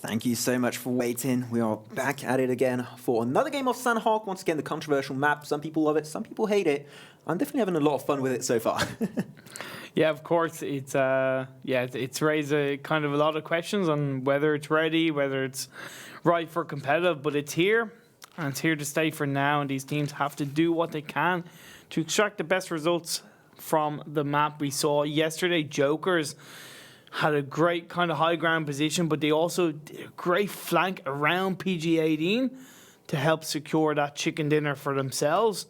Thank you so much for waiting. We are back at it again for another game of Sanhok. Once again, the controversial map. Some people love it, some people hate it. I'm definitely having a lot of fun with it so far. Yeah, of course. It's raised a kind of a lot of questions on whether it's ready, whether it's right for competitive, but it's here, and it's here to stay for now, and these teams have to do what they can to extract the best results from the map. We saw yesterday Jokers had a great kind of high ground position, but they also did a great flank around PG-18 to help secure that chicken dinner for themselves.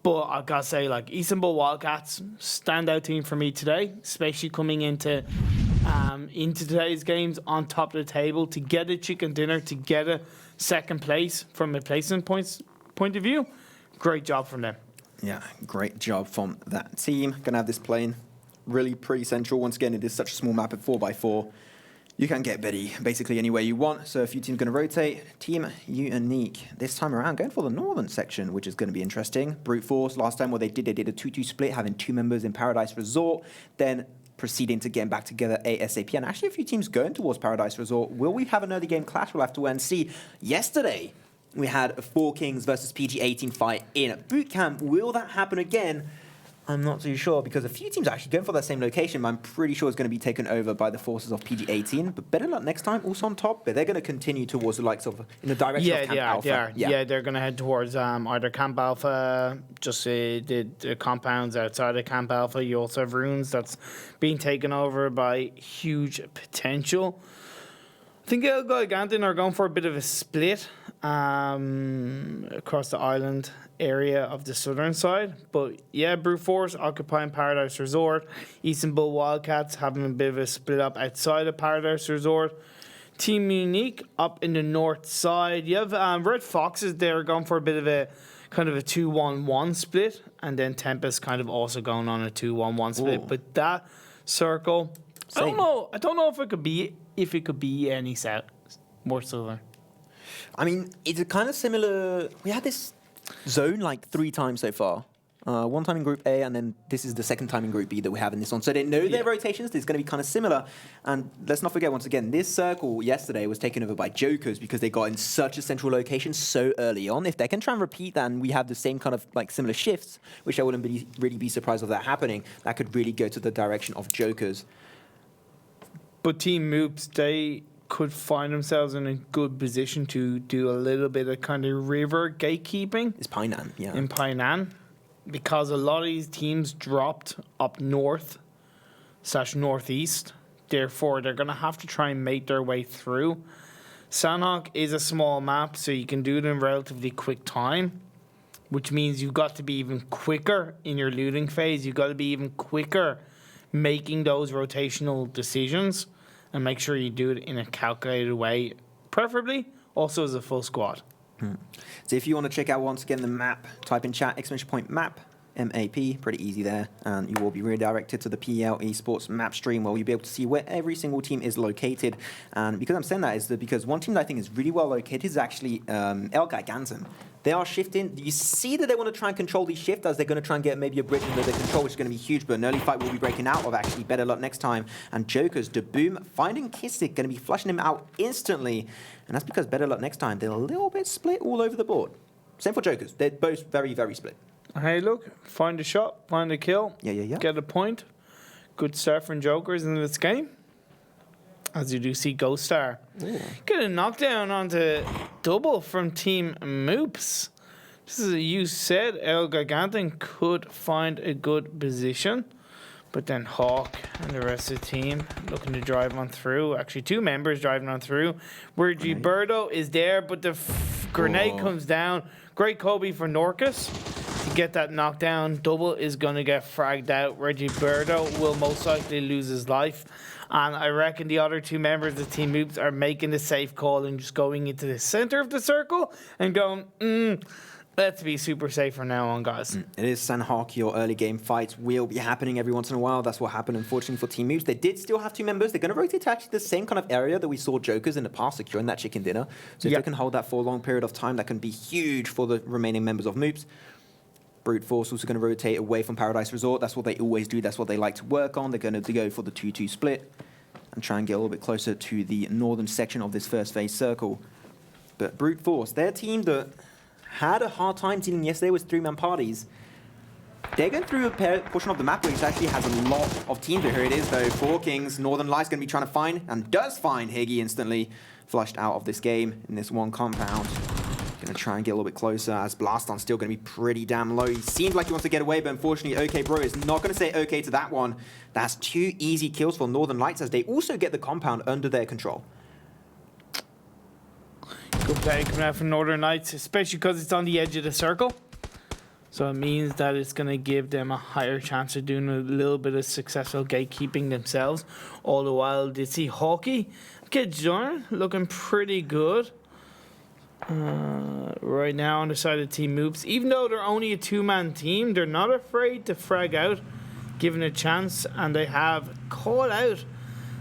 But I gotta say, like, Istanbul Wildcats, standout team for me today, especially coming into today's games on top of the table to get a chicken dinner, to get a second place from a placement point of view. Great job from them. Yeah, great job from that team. Gonna have this playing really pretty central. Once again, it is such a small map at 4x4. You can get Betty basically anywhere you want. So a few teams going to rotate. Team Unique this time around going for the northern section, which is going to be interesting. Brute Force last time what they did a 2-2 split, having 2 members in Paradise Resort, then proceeding to get back together ASAP. And actually a few teams going towards Paradise Resort. Will we have an early game clash? We'll have to wait and see. Yesterday, we had a 4 Kings versus PG-18 fight in boot camp. Will that happen again? I'm not too sure, because a few teams are actually going for that same location, but I'm pretty sure it's going to be taken over by the forces of PG-18. But better luck next time, also on top. But they're going to continue towards the likes of, in the direction of Camp Alpha. Yeah, they're going to head towards either Camp Alpha, just the compounds outside of Camp Alpha. You also have Runes that's being taken over by huge potential. I think ELGIGANTEN are going for a bit of a split across the island area of the southern side. But yeah, Brute Force occupying Paradise Resort. Istanbul Wildcats having a bit of a split up outside of Paradise Resort. Team Unique up in the north side. You have Red Foxes there going for a bit of a kind of a 2-1-1 split. And then Tempest kind of also going on a 2-1-1 split. Ooh. But that circle, Same. I don't know if it could be any more southern. I mean, it's a kind of similar. We had this zone like 3 times so far. One time in Group A, and then this is the second time in Group B that we have in this one. So they know their rotations. It's going to be kind of similar. And let's not forget, once again, this circle yesterday was taken over by Jokers because they got in such a central location so early on. If they can try and repeat that, and we have the same kind of like similar shifts, which I wouldn't really be surprised of that happening, that could really go to the direction of Jokers. But Team MOOPHEUS, they could find themselves in a good position to do a little bit of kind of river gatekeeping. It's Painan, yeah. In Painan, because a lot of these teams dropped up north/northeast. Therefore, they're going to have to try and make their way through. Sanhok is a small map, so you can do it in relatively quick time, which means you've got to be even quicker in your looting phase. You've got to be even quicker making those rotational decisions, and make sure you do it in a calculated way, preferably also as a full squad. So if you want to check out once again the map, type in chat !map, MAP, pretty easy there, and you will be redirected to the PEL Esports map stream where you'll be able to see where every single team is located. And because I'm saying that is that because one team that I think is really well located is actually ELGIGANTEN. They are shifting. You see that they want to try and control these shifts as they're going to try and get maybe a bridge under their control, which is going to be huge. But an early fight will be breaking out of actually Better Luck Next Time. And Jokers, Daboom, finding Kissick, going to be flushing him out instantly. And that's because Better Luck Next Time, they're a little bit split all over the board. Same for Jokers. They're both very, very split. Hey, look, find a shot, find a kill. Yeah. Get a point. Good start from Jokers in this game. As you do see ghostar. Get a knockdown onto double from Team MOOPHEUS. This is you said ELGIGANTEN could find a good position. But then Hawk and the rest of the team looking to drive on through. Actually, 2 members driving on through. Where Gilberto is there, but the grenade comes down. Great Kobe for KnorkiS to get that knockdown. Double is going to get fragged out. Reggie Birdo will most likely lose his life. And I reckon the other 2 members of Team MOOPHEUS are making the safe call and just going into the center of the circle and going, let's be super safe from now on, guys. It is Sanhok. Your early game fights will be happening every once in a while. That's what happened, unfortunately, for Team MOOPHEUS. They did still have 2 members. They're going to rotate to actually the same kind of area that we saw Jokers in the past securing that chicken dinner. So if they can hold that for a long period of time, that can be huge for the remaining members of MOOPHEUS. Brute Force also going to rotate away from Paradise Resort. That's what they always do. That's what they like to work on. They're going to go for the 2-2 split. and try and get a little bit closer to the northern section of this first phase circle. But Brute Force, their team that had a hard time dealing yesterday with 3-man parties, they're going through a portion of the map which actually has a lot of teams. Here it is though, 4 Kings. Northern Lights going to be trying to find, and does find Higgy instantly, flushed out of this game in this one compound. Going to try and get a little bit closer as Blaston's still going to be pretty damn low. He seems like he wants to get away, but unfortunately OK Bro is not going to say OK to that one. That's 2 easy kills for Northern Lights as they also get the compound under their control. Good play coming out from Northern Lights, especially because it's on the edge of the circle. So it means that it's going to give them a higher chance of doing a little bit of successful gatekeeping themselves. All the while, did see Hawkey get Jordan looking pretty good. Right now on the side of Team MOOPHEUS, even though they're only a 2-man team, they're not afraid to frag out, given a chance, and they have called out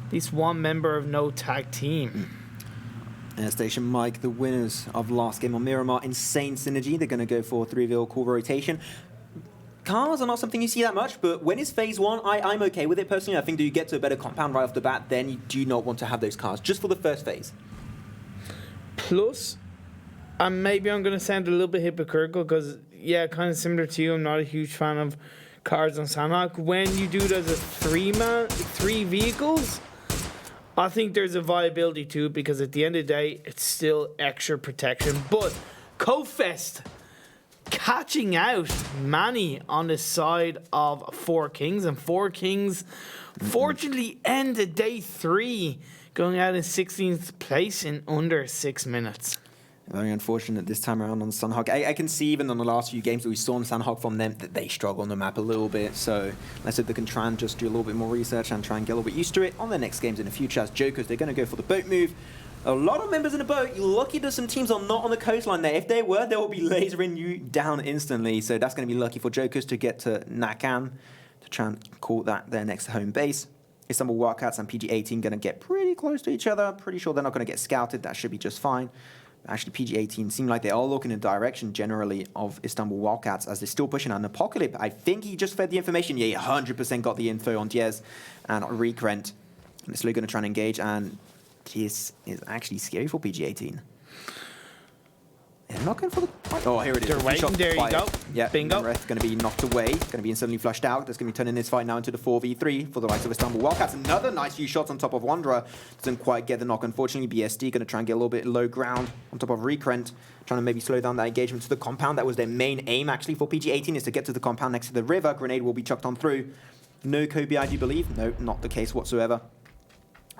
at least one member of no tag team. Airstation Mike, the winners of last game on Miramar. Insane synergy. They're going to go for 3v cool rotation. Cars are not something you see that much, but when it's phase 1, I'm okay with it personally. I think that you get to a better compound right off the bat, then you do not want to have those cars, just for the first phase. Plus, and maybe I'm going to sound a little bit hypocritical because, yeah, kind of similar to you, I'm not a huge fan of cars on Sanhok. When you do it as a 3 vehicles, I think there's a viability to it because at the end of the day, it's still extra protection. But Kofest catching out Manny on the side of 4 Kings, and 4 Kings fortunately ended day 3 going out in 16th place in under 6 minutes. Very unfortunate this time around on Sanhok. I can see even on the last few games that we saw on Sanhok from them that they struggle on the map a little bit. So let's hope they can try and just do a little bit more research and try and get a little bit used to it on their next games in the future. As Jokers, they're going to go for the boat move. A lot of members in the boat. You're lucky that some teams are not on the coastline there. If they were, they will be lasering you down instantly. So that's going to be lucky for Jokers to get to Nakan to try and call that their next home base. Istanbul Wildcats and PG-18 going to get pretty close to each other. Pretty sure they're not going to get scouted. That should be just fine. Actually, PG-18 seem like they are looking in the direction generally of Istanbul Wildcats as they're still pushing on Apocalypse. I think he just fed the information. Yeah, he 100% got the info on Jazza and Rekrent. And they're slowly going to try and engage, and this is actually scary for PG-18. They're not going for the... Oh, here it is. They're waiting. There you go. Yeah, bingo. Going to be knocked away. Going to be instantly flushed out. That's going to be turning this fight now into the 4v3 for the likes of Istanbul Wildcats. Another nice few shots on top of Wanderer. Doesn't quite get the knock, unfortunately. BSD going to try and get a little bit low ground on top of Rekrent. Trying to maybe slow down that engagement to the compound. That was their main aim, actually, for PG-18, is to get to the compound next to the river. Grenade will be chucked on through. No Kobe, I do believe. No, not the case whatsoever.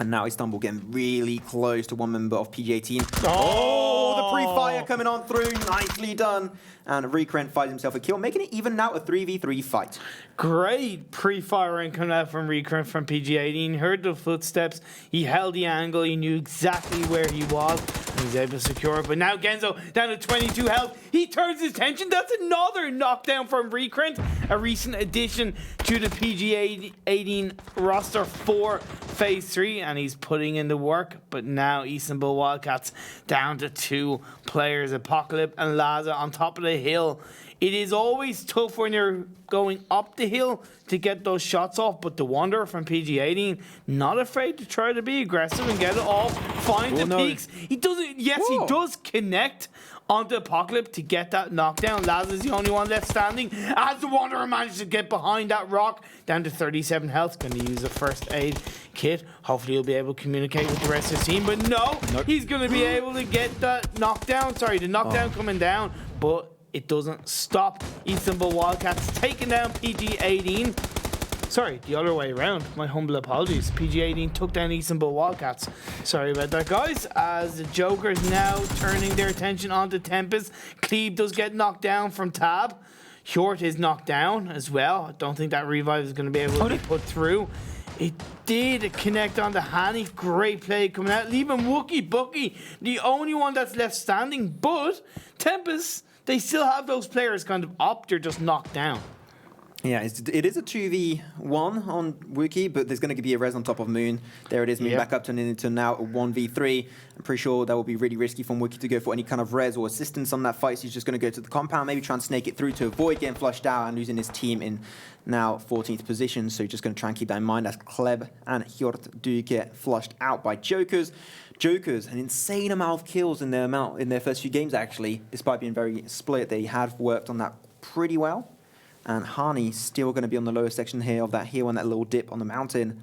And now Istanbul getting really close to one member of PG-18. Oh, the pre-fire coming on through. Nicely done. And Rekrent finds himself a kill, making it even now a 3v3 fight. Great pre-firing coming out from Rekrent from PG-18. Heard the footsteps. He held the angle. He knew exactly where he was. And he was able to secure it. But now Genzo down to 22 health. He turns his attention. That's another knockdown from Rekrent. A recent addition to the PG-18 roster for Phase 3. And he's putting in the work. But now Istanbul Wildcats down to 2 players. Apocalypse and Laza on top of the hill. It is always tough when you're going up the hill to get those shots off, but the Wanderer from PG-18 not afraid to try to be aggressive and get it off, find the peaks. He doesn't. Yes, he does connect onto Apocalypse to get that knockdown. Laz is the only one left standing as the Wanderer manages to get behind that rock down to 37 health. Going to use a first aid kit. Hopefully he'll be able to communicate with the rest of the team, but no, he's going to be able to get that knockdown. Sorry, the knockdown coming down, but it doesn't stop Istanbul Wildcats taking down PG-18. Sorry, the other way around. My humble apologies. PG-18 took down Istanbul Wildcats. Sorry about that, guys. As the Jokers now turning their attention onto Tempest. Cleve does get knocked down from Tab. Hjort is knocked down as well. I don't think that revive is going to be able to be put through. It did connect on the Hani. Great play coming out. Leaving Wookie Bookie, the only one that's left standing. But Tempest, they still have those players kind of up. They're just knocked down. Yeah, it is a 2v1 on Wookiee, but there's going to be a res on top of Moon. There it is, Moon back up turning into now a 1v3. I'm pretty sure that will be really risky from Wookiee to go for any kind of res or assistance on that fight. So he's just going to go to the compound, maybe try and snake it through to avoid getting flushed out and losing his team in now 14th position. So he's just going to try and keep that in mind as Kleb and Hjort do get flushed out by Jokers. Jokers, an insane amount of kills in their first few games, actually. Despite being very split, they have worked on that pretty well. And Hani still going to be on the lower section here of that hill and that little dip on the mountain.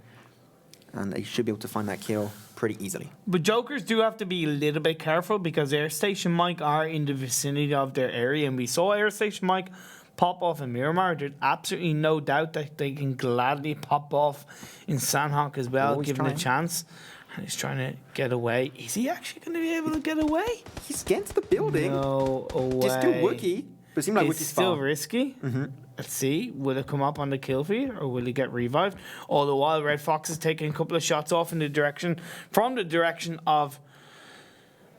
And they should be able to find that kill pretty easily. But Jokers do have to be a little bit careful because Airstation Mike are in the vicinity of their area. And we saw Airstation Mike pop off in Miramar. There's absolutely no doubt that they can gladly pop off in Sanhok as well, given a chance. And he's trying to get away. Is he actually going to be able to get away? He's getting to the building. No way. Just still Wookiee. But it seems like Wookiee's still risky. Mm-hmm. Let's see. Will it come up on the kill feed or will he get revived? All the while, Red Fox is taking a couple of shots off from the direction of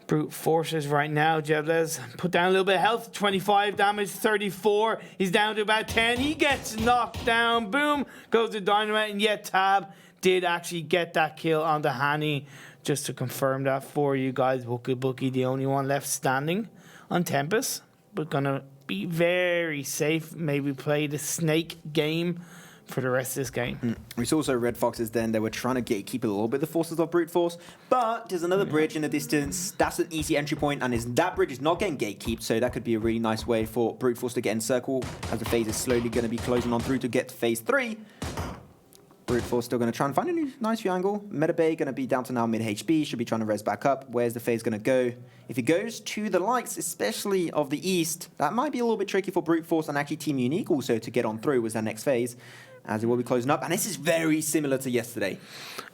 Brute Forces right now. Jeblez put down a little bit of health. 25 damage, 34. He's down to about 10. He gets knocked down. Boom. Goes to Dynamite. And yet Tab did actually get that kill on the Hani. Just to confirm that for you guys. Wookiee, the only one left standing on Tempest. But gonna be very safe. Maybe play the snake game for the rest of this game. We saw also Red Foxes then. They were trying to gatekeep a little bit the forces of Brute Force. But there's another bridge in the distance. That's an easy entry point. And that bridge is not getting gatekeeped. So that could be a really nice way for Brute Force to get in circle. As the phase is slowly going to be closing on through to get to phase 3. Brute Force still going to try and find a nice view angle. Metabay going to be down to now mid HP. Should be trying to res back up. Where's the phase going to go? If he goes to the lights, especially of the east, that might be a little bit tricky for Brute Force and actually Team Unique also to get on through with their next phase, as it will be closing up. And this is very similar to yesterday.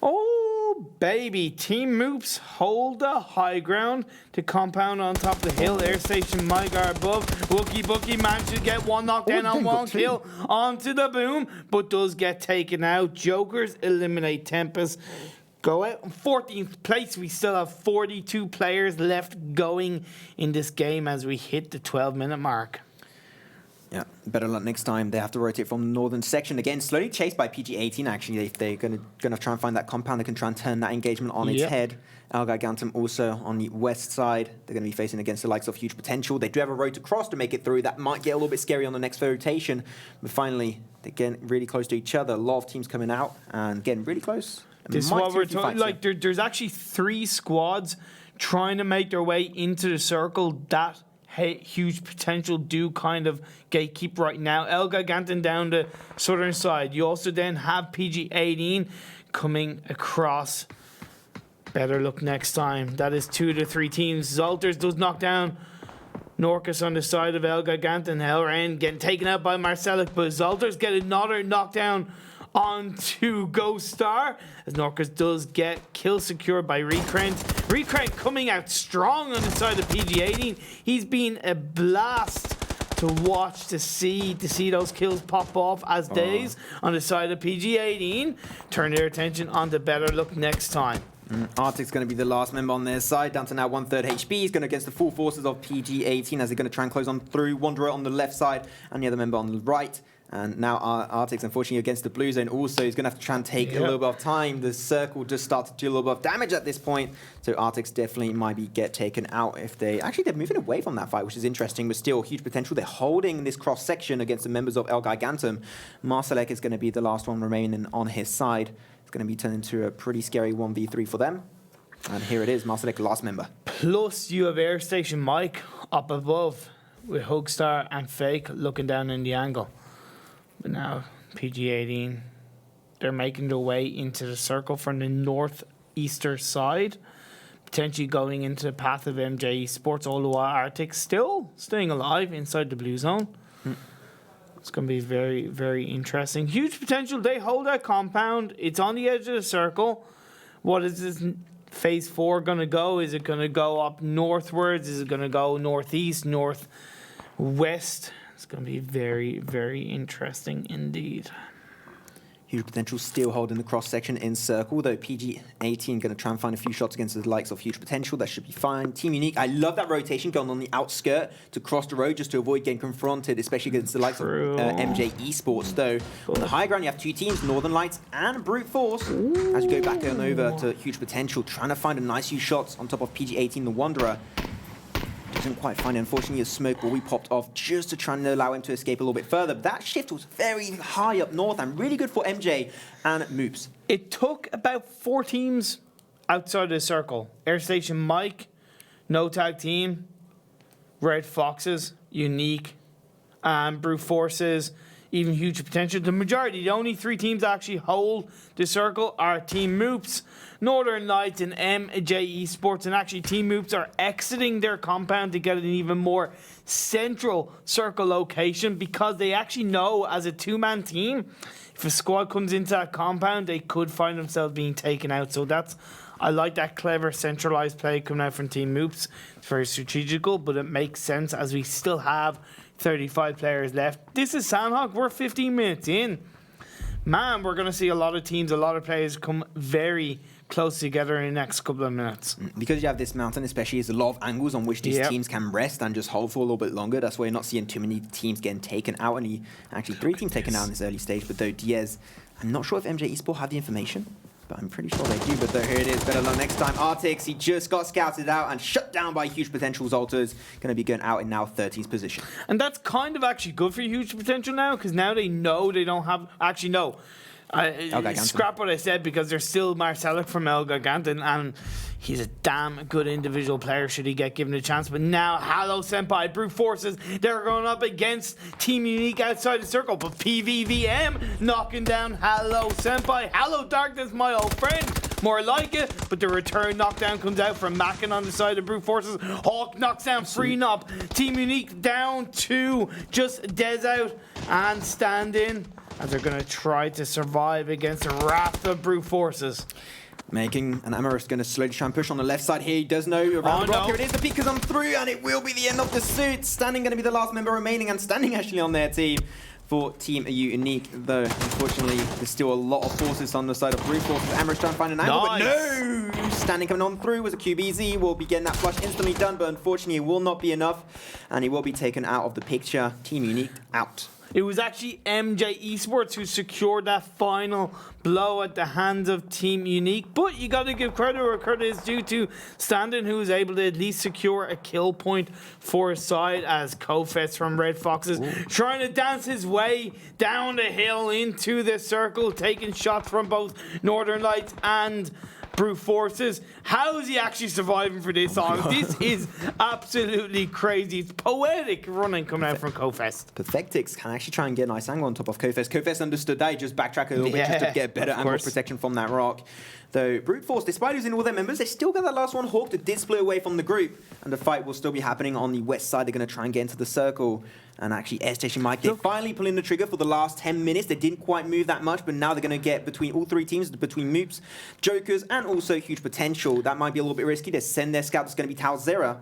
Oh, baby. Team MOOPHEUS hold the high ground to compound on top of the hill. Airstation Mike are above. Wookiee managed to get one knockdown on one kill onto the boom, but does get taken out. Jokers eliminate Tempest. Go out in 14th place. We still have 42 players left going in this game as we hit the 12-minute mark. Yeah, better luck next time. They have to rotate from the northern section again, slowly chased by PG-18. Actually, if they're gonna try and find that compound, they can try and turn that engagement on its head. ELGIGANTEN also on the west side. They're going to be facing against the likes of Huge Potential. They do have a road to cross to make it through. That might get a little bit scary on the next rotation, but finally they're getting really close to each other. A lot of teams coming out and getting really close. This is what we're talking. Like there's actually 3 squads trying to make their way into the circle. That Huge Potential do kind of gatekeep right now. ELGIGANTEN down the southern side. You also then have PG-18 coming across. Better luck next time. That is 2 to 3 teams. Zolters does knock down KnorkiS on the side of ELGIGANTEN. Hellrain getting taken out by Marcelek, but Zolters get another knockdown onto ghostar as KnorkiS does get kill secured by Recrant. Recrant coming out strong on the side of PG-18. He's been a blast to watch, to see those kills pop off as days on the side of PG-18. Turn their attention on to better luck next time. Arctic's going to be the last member on their side, down to now 1/3 HP. He's going against the full forces of PG-18 as they're going to try and close on through. Wanderer on the left side and the other member on the right. And now Arctic's unfortunately against the blue zone also. He's going to have to try and take a little bit of time. The circle just started to do a little bit of damage at this point. So Arctic's definitely might get taken out if they... Actually, they're moving away from that fight, which is interesting, but still Huge Potential. They're holding this cross-section against the members of ELGIGANTEN. Marcelek is going to be the last one remaining on his side. It's going to be turned into a pretty scary 1v3 for them. And here it is, Marcelek, last member. Plus, you have Airstation Mike up above with Hugstar and fEJK looking down in the angle. But now, PG-18, they're making their way into the circle from the northeastern side, potentially going into the path of MJ-Esports, all the while Arctic still staying alive inside the blue zone. It's going to be very, very interesting. Huge Potential, they hold that compound. It's on the edge of the circle. What is this phase 4 going to go? Is it going to go up northwards? Is it going to go northeast, northwest? It's going to be very, very interesting indeed. Huge potential still holding the cross section in circle, though PG18 going to try and find a few shots against the likes of Huge Potential. That should be fine. Team Unique, I love that rotation going on the outskirt to cross the road just to avoid getting confronted, especially against the likes of MJ-Esports. Though on the high ground, you have two teams, Northern Lights and Brute Force. As you go back on over to Huge Potential, trying to find a nice few shots on top of PG18, the Wanderer. Doesn't quite find it. Unfortunately, a smoke will be popped off just to try and allow him to escape a little bit further. But that shift was very high up north and really good for MJ and MOOPHEUS. It took about 4 teams outside of the circle. Airstation Mike, No Tag Team, Red Foxes, Unique, Brute Forces, even Huge Potential. The majority, the only 3 teams that actually hold the circle are Team MOOPHEUS, Northern Lights, and MJ-Esports. And actually, Team MOOPHEUS are exiting their compound to get an even more central circle location because they actually know as a 2-man team, if a squad comes into that compound, they could find themselves being taken out. So I like that clever centralized play coming out from Team MOOPHEUS. It's very strategical, but it makes sense as we still have 35 players left. This is Sanhok. We're 15 minutes in. Man, we're going to see a lot of teams, a lot of players come very close together in the next couple of minutes. Because you have this mountain, especially, there's a lot of angles on which these teams can rest and just hold for a little bit longer. That's why you're not seeing too many teams getting taken out. And actually 3 teams taken out in this early stage. But though Diaz, I'm not sure if MJ-Esports have the information, but I'm pretty sure they do. But though here it is, better luck next time. Artix, he just got scouted out and shut down by Huge Potential. Zolters going to be going out in now 30's position. And that's kind of actually good for Huge Potential now, because now they know they don't have... Actually, no. Scrap what I said, because there's still Marcelek from ELGIGANTEN, and he's a damn good individual player should he get given a chance. But now HalloSenpai, Brute Forces, they're going up against Team Unique outside the circle. But PVVM knocking down HalloSenpai. Hello Darkness, my old friend. More like it, but the return knockdown comes out from Maken on the side of Brute Forces. Hawk knocks down Freenop. Team Unique down 2, just Dez out and stand in, as they're going to try to survive against the wrath of Brute Forces. Making an AmerouuS going to slowly try and push on the left side here. He does know around the block. Here it is. The peak has come through, and it will be the end of the suit. Standing going to be the last member remaining, and Standing actually on their team for Team Unique. Though, unfortunately, there's still a lot of forces on the side of Brute Forces. AmerouuS trying to find an angle, but no! Standing coming on through was a QBZ. Will be getting that flush instantly done, but unfortunately, it will not be enough, and he will be taken out of the picture. Team Unique out. It was actually MJ-Esports who secured that final blow at the hands of Team Unique. But you got to give credit where credit is due to Standing, who was able to at least secure a kill point for his side, as KnorkiS from Red Foxes trying to dance his way down the hill into the circle, taking shots from both Northern Lights and Brute Forces. How is he actually surviving for this song? This is absolutely crazy. It's poetic running coming out from KnorkiS. Perfectix can actually try and get a nice angle on top of KnorkiS. KnorkiS understood that. He just backtracked a little bit just to get a better angle protection from that rock. Though Brute Force, despite losing all their members, they still got that last one. Hawk that did split away from the group, and the fight will still be happening on the west side. They're going to try and get into the circle. And actually, Airstation Mike, they finally pull in the trigger for the last 10 minutes. They didn't quite move that much, but now they're going to get between all 3 teams, between MOOPHEUS, Jokers, and also Huge Potential. That might be a little bit risky. They send their scout. It's going to be ToWzErA,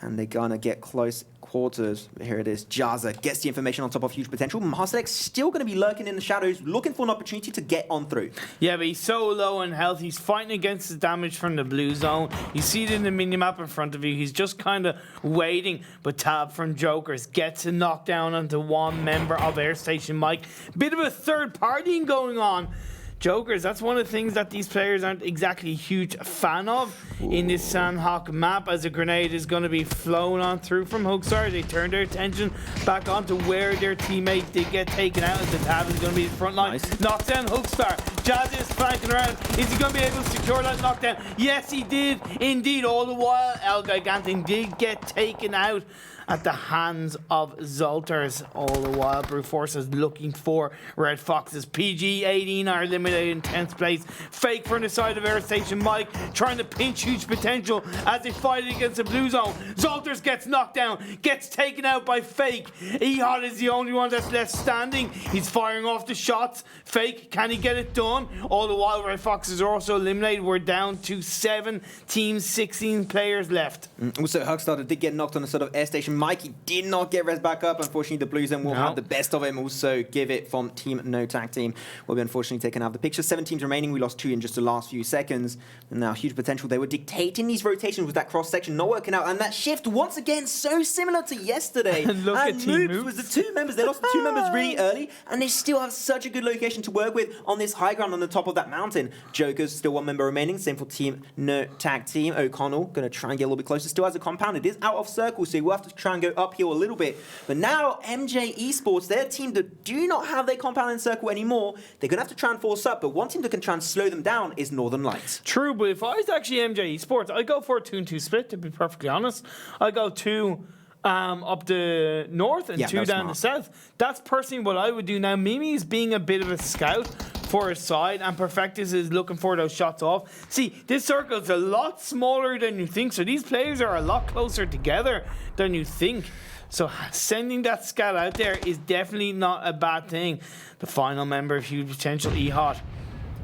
and they're going to get close quarters. Here it is. Jazza gets the information on top of Huge Potential. Marcelek still going to be lurking in the shadows, looking for an opportunity to get on through. Yeah, but he's so low in health. He's fighting against the damage from the blue zone. You see it in the minimap in front of you. He's just kind of waiting. But Tab from Jokers gets a knockdown onto one member of Airstation Mike. Bit of a third partying going on. Jokers, that's one of the things that these players aren't exactly a huge fan of in this Sanhok map, as a grenade is going to be flown on through from Hugstar. They turn their attention back onto where their teammate did get taken out, as the Tab is going to be the front line. Nice. Knocks down Hugstar. Jazza is flanking around. Is he going to be able to secure that knockdown? Yes, he did indeed. All the while, ELGIGANTEN did get taken out at the hands of Zolters. All the while, Brute Force is looking for Red Foxes. PG18 are eliminated in 10th place. Fake from the side of Airstation Mike, trying to pinch Huge Potential as they fight against the blue zone. Zolters gets knocked down, gets taken out by Fake. Ehot is the only one that's left standing. He's firing off the shots. Fake, can he get it done? done. All the while, Red Foxes are also eliminated. We're down to 7 teams, 16 players left. Also, Hugstar did get knocked on the sort of Airstation. Mikey did not get res back up. Unfortunately, the Blue Zone will have the best of him. Also, give it from Team No Tag Team will be unfortunately taken out of the picture. 7 teams remaining. We lost 2 in just the last few seconds. And now, huge potential. They were dictating these rotations with that cross-section, not working out. And that shift, once again, so similar to yesterday. And look at Team MOOPHEUS was the 2 members. They lost the 2 members really early, and they still have such a good location to work with on this high ground on the top of that mountain. Joker's still 1 member remaining. Same for Team No Tag Team. O'Connell going to try and get a little bit closer. Still has a compound. It is out of circle, so we'll have to try and go uphill a little bit. But now MJ-Esports, their team that do not have their compound in circle anymore, they're going to have to try and force up. But one team that can try and slow them down is Northern Lights. True, but if I was actually MJ-Esports, I'd go for a 2-2 split, to be perfectly honest. I'd go 2 up the north and 2 down the south. That's personally what I would do. Now, Mimi's being a bit of a scout for his side, and Perfectus is looking for those shots off. See, this circle is a lot smaller than you think, so these players are a lot closer together than you think. So sending that scout out there is definitely not a bad thing. The final member of Huge Potential, EHOT,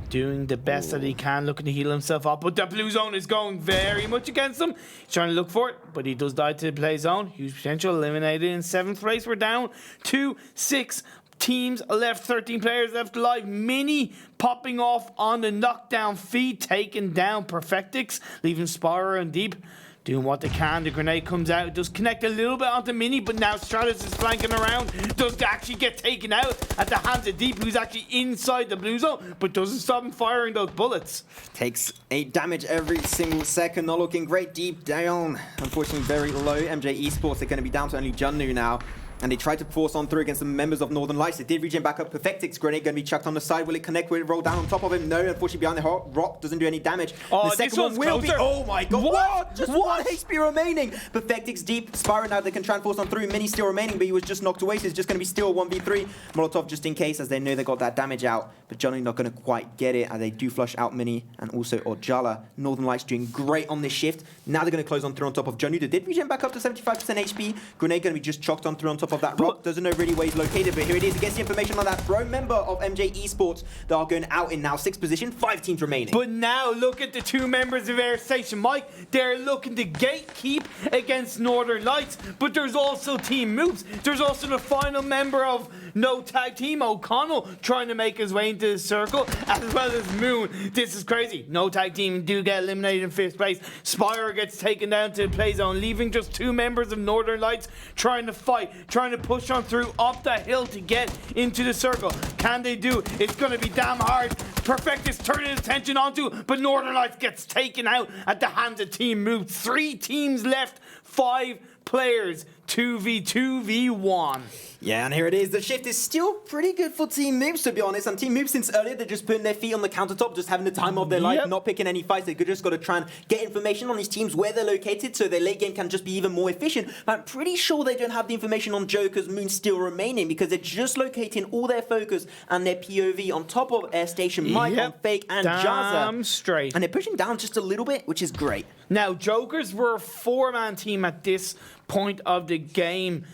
doing the best that he can, looking to heal himself up. But the blue zone is going very much against him. He's trying to look for it, but he does die to the play zone. Huge Potential eliminated in 7th place. We're down to 6 teams left, 13 players left alive. Mini popping off on the knockdown feed, taking down Perfectix, leaving Spyro and Deep doing what they can. The grenade comes out. It does connect a little bit onto Mini, but now Stratus is flanking around. Does actually get taken out at the hands of Deep, who's actually inside the blue zone, but doesn't stop him firing those bullets. Takes 8 damage every single second. Not looking great. Deep down. Unfortunately, very low. MJ-Esports, they're going to be down to only Junnu now. And they tried to force on through against the members of Northern Lights. They did regen back up. Perfectix grenade going to be chucked on the side. Will it connect? Will it roll down on top of him? No, unfortunately behind the rock doesn't do any damage. Oh, the second one will be. Oh my god! What? Just 1 HP remaining. Perfectix Deep. Spyro now they can try and force on through. Mini still remaining, but he was just knocked away. So it's just going to be still 1v3. Molotov just in case, as they know they got that damage out. But Johnny not going to quite get it, as they do flush out Mini and also Ojala. Northern Lights doing great on this shift. Now they're going to close on through on top of Junnu. They did regen back up to 75% HP. Grenade going to be just chocked on through on top of that rock. Doesn't know really where he's located, but here it is. It gets the information on that pro member of MJ-Esports that are going out in now 6th position. 5 teams remaining. But now look at the 2 members of Airstation. Mike, they're looking to gatekeep against Northern Lights, but there's also Team MOOPHEUS. There's also the final member of No Tag Team, O'Connell, trying to make his way into the circle, as well as Moon. This is crazy. No Tag Team do get eliminated in 5th place. Spyro gets taken down to the play zone, leaving just 2 members of Northern Lights trying to fight, trying to push on through up the hill to get into the circle. Can they do? It's going to be damn hard. Perfectus turning his attention onto, but Northern Lights gets taken out at the hands of Team MOOPHEUS. 3 teams left, 5 players, 2v1. Yeah, and here it is. The shift is still pretty good for Team MOOPHEUS, to be honest. And Team MOOPHEUS, since earlier, they're just putting their feet on the countertop, just having the time of their life, not picking any fights. They just got to try and get information on these teams, where they're located, so their late game can just be even more efficient. But I'm pretty sure they don't have the information on Joker's Moon still remaining, because they're just locating all their focus and their POV on top of Airstation, Mike, on Fake, and Jazza. Straight. And they're pushing down just a little bit, which is great. Now, Jokers were a 4-man team at this point of the game,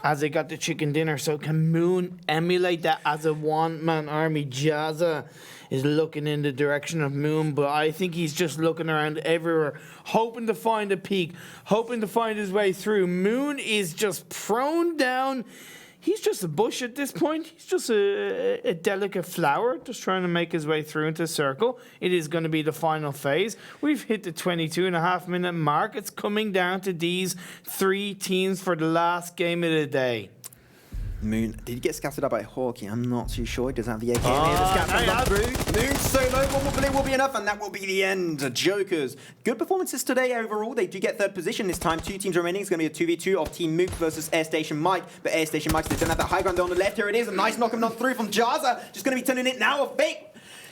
as they got the chicken dinner. So can Moon emulate that as a 1-man army? Jazza is looking in the direction of Moon, but I think he's just looking around everywhere, hoping to find a peak, hoping to find his way through. Moon is just prone down. He's just a bush at this point. He's just a delicate flower, just trying to make his way through into the circle. It is going to be the final phase. We've hit the 22.5-minute mark. It's coming down to these 3 teams for the last game of the day. Moon, did he get scouted up by Hawkeye? I'm not too sure. He doesn't have the AK here. The scout comes up through. Moon solo. 1 more bullet will be enough, and that will be the end. Jokers. Good performances today overall. They do get 3rd position this time. 2 teams remaining. It's going to be a 2v2 of Team MOOPHEUS versus Airstation Mike. But Airstation Mike, they don't have that high ground on the left. Here it is. A nice knock coming on through from Jazza. Just going to be turning it now. A fake.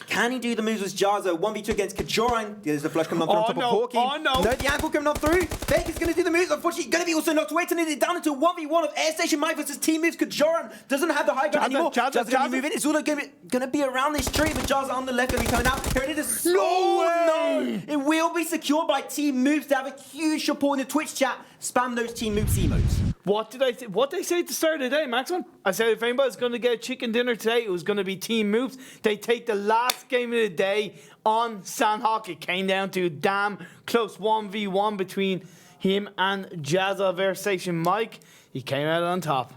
Can he do the moves with Jazza? 1v2 against Kajoran. There's the flush coming on through on top of Hawkeye. Oh no! No, the ankle coming on through. Fake is going to do the moves. Unfortunately, going to be also knocked away. Turning it down into 1v1 of Airstation Mike versus Team MOOPHEUS. Kajoran doesn't have the high ground anymore. Jazza's going to be moving. It's all going to be around this tree, but Jazza on the left going to be coming out. Here it is. No! It will be secured by Team MOOPHEUS. They have a huge support in the Twitch chat. Spam those Team MOOPHEUS emotes. What did I say? What did I say at the start of the day, Maxwell? I said if anybody's going to get chicken dinner today, it was going to be Team MOOPHEUS. They take the last game of the day on Sanhok. It came down to a damn close 1v1 between him and Jazza of Airstation Mike. He came out on top.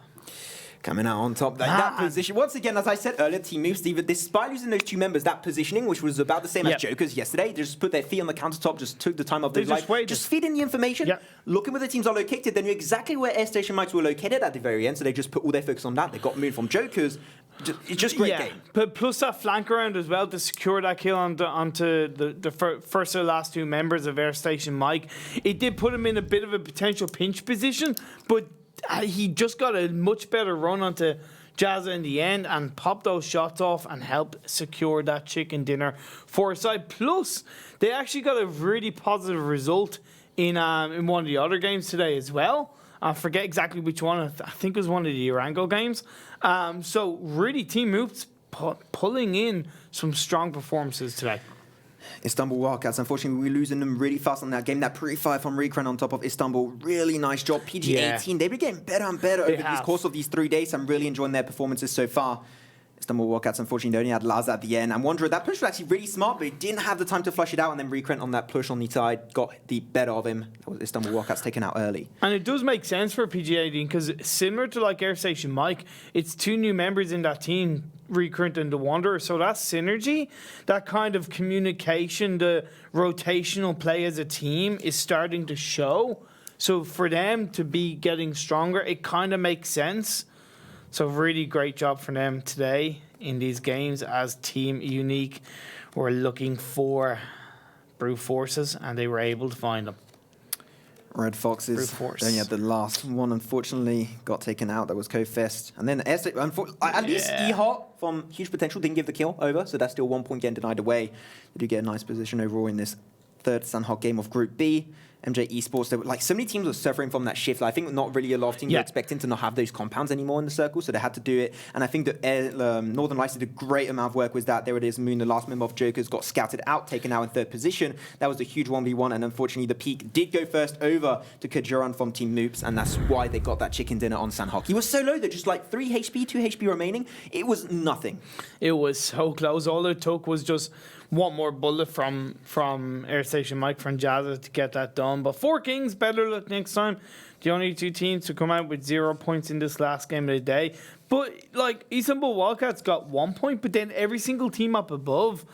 Coming out on top. That position. Once again, as I said earlier, Team MOOPHEUS, despite losing those two members, that positioning, which was about the same as Joker's yesterday, they just put their feet on the countertop, just took the time of their life, just feed in the information, looking where the teams are located. They knew exactly where Airstation Mikes were located at the very end, so they just put all their focus on that. They got moved from Joker's. It's just great game. But plus that flank around as well to secure that kill onto the first or last two members of Airstation Mike. It did put him in a bit of a potential pinch position, but he just got a much better run onto Jazza in the end and popped those shots off and helped secure that chicken dinner for his side. Plus, they actually got a really positive result in one of the other games today as well. I forget exactly which one. I think it was one of the Irango games. So really, Team MOOPHEUS pulling in some strong performances today. Istanbul Wildcats, unfortunately, we're losing them really fast on that game. That pre-fire from Recran on top of Istanbul, really nice job. PG-18, they've been getting better and better over the course of these 3 days. I'm really enjoying their performances so far. Istanbul Wildcats, unfortunately, they only had Laz at the end. And Wanderer, that push was actually really smart, but he didn't have the time to flush it out. And then Recran on that push on the side got the better of him. That was Istanbul Wildcats taken out early. And it does make sense for PG-18 because similar to like Airstation Mike, it's two new members in that team, Recurrent and the Wanderer. So that synergy, that kind of communication, the rotational play as a team is starting to show. So for them to be getting stronger, it kind of makes sense. So really great job for them today in these games as Team Unique were looking for brute forces and they were able to find them. Red Foxes, then you had the last one, unfortunately, got taken out. That was CoFest. And then at least EHOT from Huge Potential didn't give the kill over, so that's still 1 point getting denied away. They do get a nice position overall in this third Sanhok game of Group B. MJ-Esports, like so many teams were suffering from that shift. I think not really a lot of teams were expecting to not have those compounds anymore in the circle, so they had to do it. And I think that Northern Lights did a great amount of work with that. There it is, Moon, the last member of Jokers, got scouted out, taken out in third position. That was a huge 1v1, and unfortunately the peak did go first over to Kajuran from Team MOOPHEUS, and that's why they got that chicken dinner on Sanhok. He was so low, though, just like 3 HP, 2 HP remaining. It was nothing. It was so close. All it took was just one more bullet from Airstation Mike from Jazza to get that done. But 4 Kings, better luck next time. The only two teams to come out with 0 points in this last game of the day. But like Istanbul Wildcats got 1 point, but then every single team up above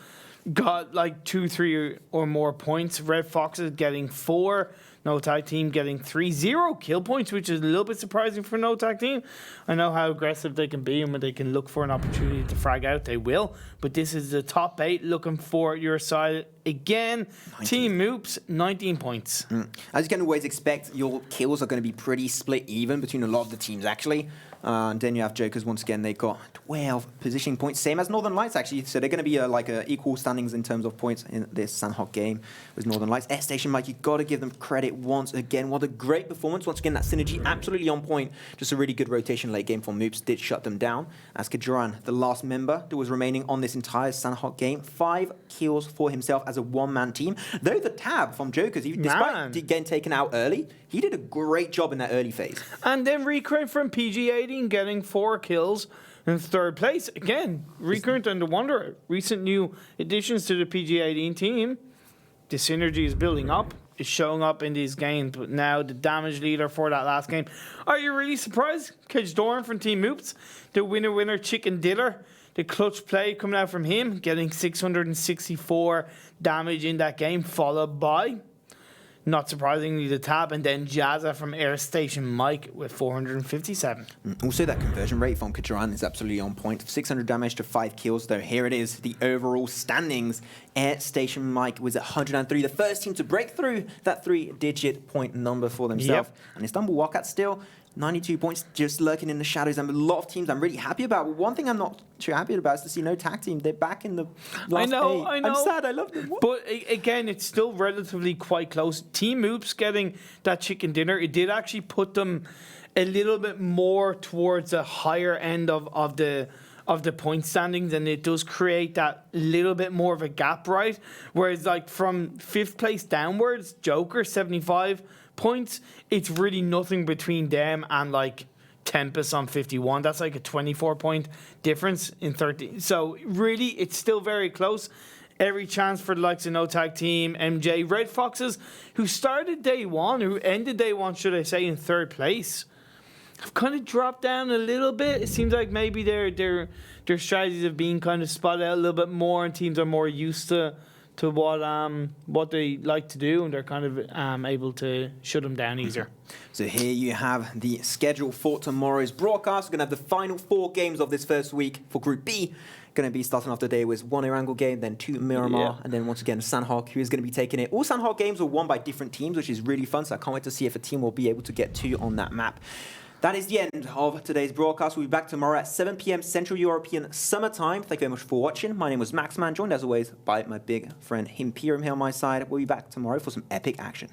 got like 2, 3 or more points. Red Foxes getting 4. No Tag Team getting 3. 0 kill points, which is a little bit surprising for No Tag Team. I know how aggressive they can be, and when they can look for an opportunity to frag out, they will. But this is the top 8 looking for your side again. 19. Team MOOPHEUS, 19 points. As you can always expect, your kills are going to be pretty split even between a lot of the teams, actually. And then you have Jokers once again. They got 12 positioning points, same as Northern Lights actually. So they're going to be equal standings in terms of points in this Sanhok game with Northern Lights. Airstation Mike, you got to give them credit once again. What a great performance! Once again, that synergy absolutely on point. Just a really good rotation late game from MOOPHEUS did shut them down. As Kajuran, the last member that was remaining on this entire Sanhok game, 5 kills for himself as a one-man team. Though the tab from Jokers, despite getting taken out early, he did a great job in that early phase. And then Recurrent from PG-18 getting 4 kills in third place. Again, Recurrent and the Wanderer, recent new additions to the PG-18 team. The synergy is building up. Is showing up in these games, but now the damage leader for that last game. Are you really surprised? Doran from Team MOOPHEUS, the winner chicken dinner. The clutch play coming out from him, getting 664 damage in that game, followed by, not surprisingly, the tab, and then Jazza from Airstation Mike with 457. Also, that conversion rate from Kajuran is absolutely on point. 600 damage to 5 kills, though. Here it is, the overall standings. Airstation Mike was at 103, the first team to break through that 3-digit point number for themselves. And Istanbul Wildcats still 92 points, just lurking in the shadows. And a lot of teams I'm really happy about. But one thing I'm not too happy about is to see no tag team. They're back in the last I know. I'm sad. I love them. What? But again, it's still relatively quite close. Team MOOPHEUS getting that chicken dinner. It did actually put them a little bit more towards the higher end of the point standings, and it does create that little bit more of a gap, right? Whereas like from 5th place downwards, Joker 75 points, it's really nothing between them and like Tempest on 51. That's like a 24-point difference in 30. So really, it's still very close. Every chance for the likes of No Tag Team, MJ, Red Foxes, who started day one, who ended day one, should I say, in third place, have kind of dropped down a little bit. It seems like maybe their strategies have been kind of spotted out a little bit more, and teams are more used to what they like to do, and they're kind of able to shut them down easier. So here you have the schedule for tomorrow's broadcast. We're going to have the final 4 games of this first week for Group B. Going to be starting off the day with 1 Erangel game, then 2 Miramar, and then once again Sanhok, who is going to be taking it. All Sanhok games were won by different teams, which is really fun, so I can't wait to see if a team will be able to get 2 on that map. That is the end of today's broadcast. We'll be back tomorrow at 7 p.m. Central European Summer Time. Thank you very much for watching. My name was Maxman, joined as always by my big friend Imperium here on my side. We'll be back tomorrow for some epic action.